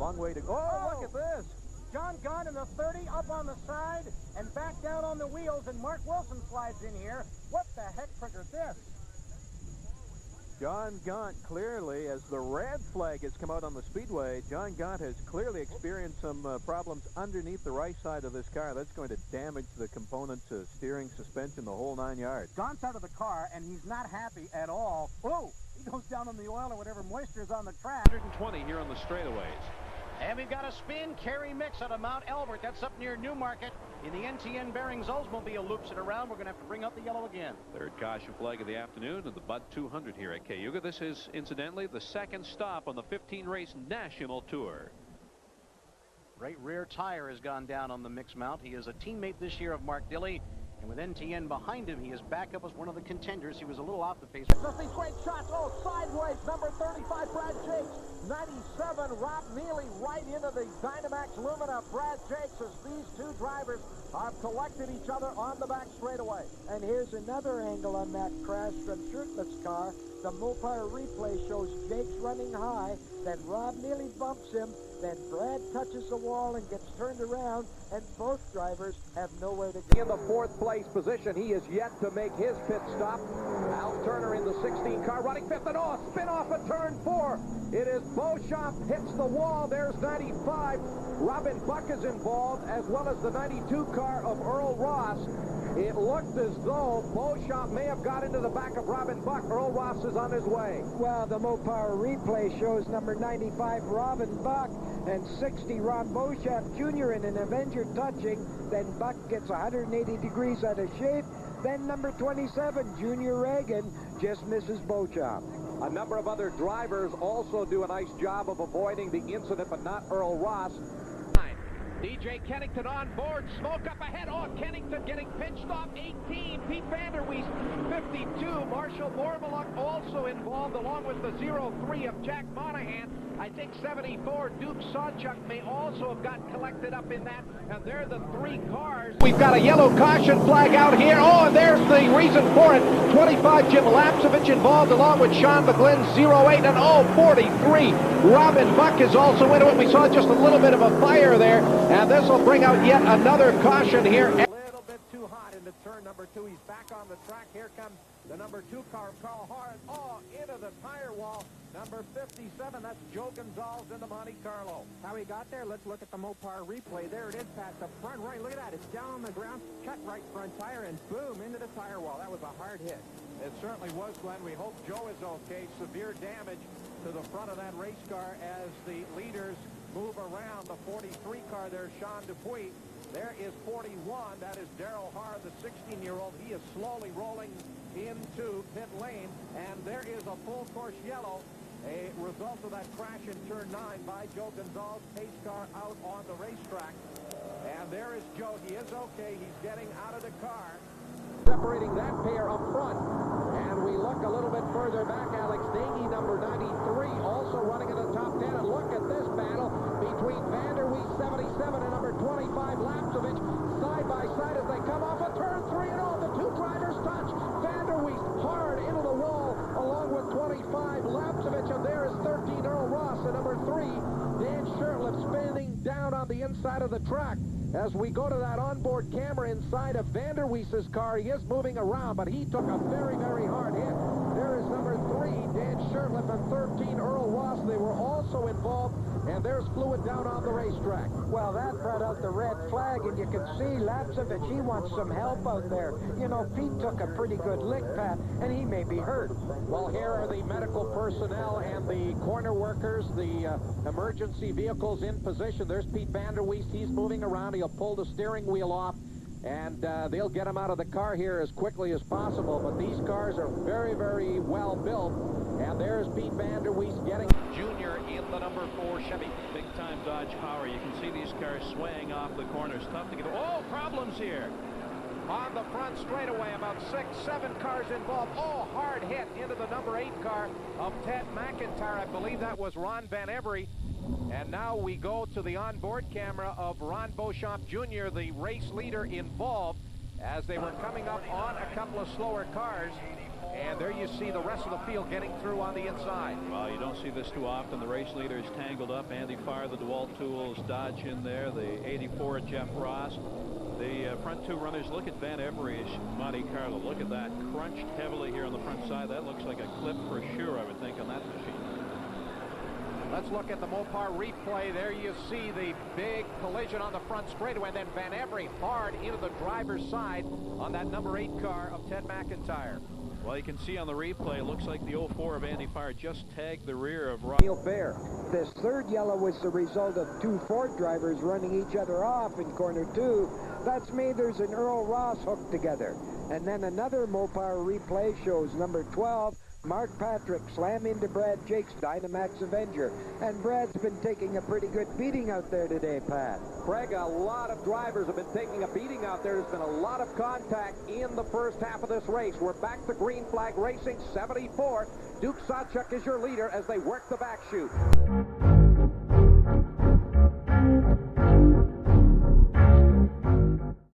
long way to go. Oh, look at this. John Gaunt in the 30 up on the side and back down on the wheels, and Mark Wilson slides in here. What the heck triggered this? John Gaunt clearly, as the red flag has come out on the speedway, John Gaunt has clearly experienced some problems underneath the right side of this car. That's going to damage the components, steering, suspension, the whole 9 yards. Gaunt's out of the car, and he's not happy at all. Oh, he goes down on the oil or whatever moisture is on the track. 120 here on the straightaways. And we've got a spin carry mix out of Mount Elbert. That's up near Newmarket. In the NTN Bearings Oldsmobile loops it around. We're going to have to bring up the yellow again. Third caution flag of the afternoon and the Bud 200 here at Cayuga. This is, incidentally, the second stop on the 15-race national tour. Right rear tire has gone down on the mix mount. He is a teammate this year of Mark Dilley. And with NTN behind him, he is back up as one of the contenders. He was a little off the pace. Just these great shots. Oh, sideways. Number 35, Brad Jakes. 97, Rob Neely right into the Dynamax Lumina. Brad Jakes, as these two drivers have collected each other on the back straightaway. And here's another angle on that crash from Shirtlett's car. The Mopar replay shows Jakes running high. Then Rob Neely bumps him. Then Brad touches the wall and gets turned around, and both drivers have nowhere to go. In the fourth place position, he is yet to make his pit stop. Al Turner in the 16 car running fifth, and oh, spin off at turn 4. It is Beauchamp hits the wall. There's 95. Robin Buck is involved, as well as the 92 car of Earl Ross. It looked as though Beauchamp may have got into the back of Robin Buck. Earl Ross is on his way. Well, the Mopar replay shows number 95, Robin Buck, and 60, Ron Beauchamp Jr. in an Avenger touching. Then Buck gets 180 degrees out of shape. Then number 27, Junior Reagan, just misses Beauchamp. A number of other drivers also do a nice job of avoiding the incident, but not Earl Ross. DJ Kennington on board, smoke up ahead. Oh, Kennington getting pinched off. 18, Pete Vanderweest. 52, Marshall Mormalock also involved, along with the 03 of Jack Monahan. I think 74, Duke Sawchuk may also have got collected up in that, and they're the three cars. We've got a yellow caution flag out here. Oh, and there's the reason for it. 25, Jim Lapsevich involved, along with Sean McGlynn, 08, and oh, 43. Robin Buck is also into it. We saw just a little bit of a fire there, and this will bring out yet another caution here. A little bit too hot into turn number 2. He's back on the track. Here comes the number 2 car, Carl Hart. Oh, into the tire wall. Number 57, that's Joe Gonzalez into Monte Carlo. How he got there, let's look at the Mopar replay. There it is, past the front right. Look at that. It's down on the ground, cut right front tire, and boom, into the tire wall. That was a hard hit. It certainly was, Glenn. We hope Joe is okay. Severe damage to the front of that race car as the leaders move around. The 43 car there, Sean Dupuis. There is 41. That is Darrell Haar, the 16-year-old. He is slowly rolling into pit lane, and there is a full course yellow. A result of that crash in turn 9 by Joe Gonzalez, pace car out on the racetrack. And there is Joe. He is okay. He's getting out of the car. Separating that pair up front. And we look a little bit further back. Alex Dagey, number 93, also running in the top 10. And look at this battle between Vanderweest, 77, and number 25, Lapsevich, side by side as they come off of turn 3. And all the two drivers touch. Vanderweest hard into the wall, along with 25, Lapsevich. And there is 13, Earl Ross, and number 3, Dan Shurtleff, spinning down on the inside of the track. As we go to that onboard camera inside of Vanderweest's car, he is moving around, but he took a very, very hard hit. There is number 3, Dan Shurtleff, and 13, Earl Ross. They were also involved, and there's fluid down on the racetrack. Well, that brought out the red flag, and you can see Lapsevich, he wants some help out there. You know, Pete took a pretty good lick, Pat, and he may be hurt. Well, here are the medical personnel and the corner workers, the emergency vehicles in position. There's Pete Vanderweest. He's moving around. He'll pull the steering wheel off, and they'll get him out of the car here as quickly as possible. But these cars are very, very well built. And there's Pete Vanderweest getting... Junior in the number 4 Chevy. Big-time Dodge power. You can see these cars swaying off the corners. Tough to get... Oh, problems here. On the front straightaway, about 6, 7 cars involved. Oh, hard hit into the number 8 car of Ted McIntyre. I believe that was Ron Van Every. And now we go to the onboard camera of Ron Beauchamp Jr., the race leader involved. as they were coming up on a couple of slower cars. And there you see the rest of the field getting through on the inside. Well, you don't see this too often. The race leaders tangled up. Andy Farr, the DeWalt Tools, Dodge in there. The 84 Jeff Ross. The front two runners. Look at Van Every's Monte Carlo. Look at that. Crunched heavily here on the front side. That looks like a clip for sure, I would think, on that machine. Let's look at the Mopar replay. There you see the big collision on the front straightaway, and then Van Every hard into the driver's side on that number 8 car of Ted McIntyre. Well, you can see on the replay, it looks like the 04 of Andy Farr just tagged the rear of Neil Fair. This third yellow was the result of 2 Ford drivers running each other off in corner 2. That's Mathers and Earl Ross hooked together. And then another Mopar replay shows number 12, Mark Patrick, slam into Brad Jake's Dynamax Avenger. And Brad's been taking a pretty good beating out there today, Pat. Craig, a lot of drivers have been taking a beating out there. There's been a lot of contact in the first half of this race. We're back to green flag racing 74. Duke Sawchuk is your leader as they work the back chute.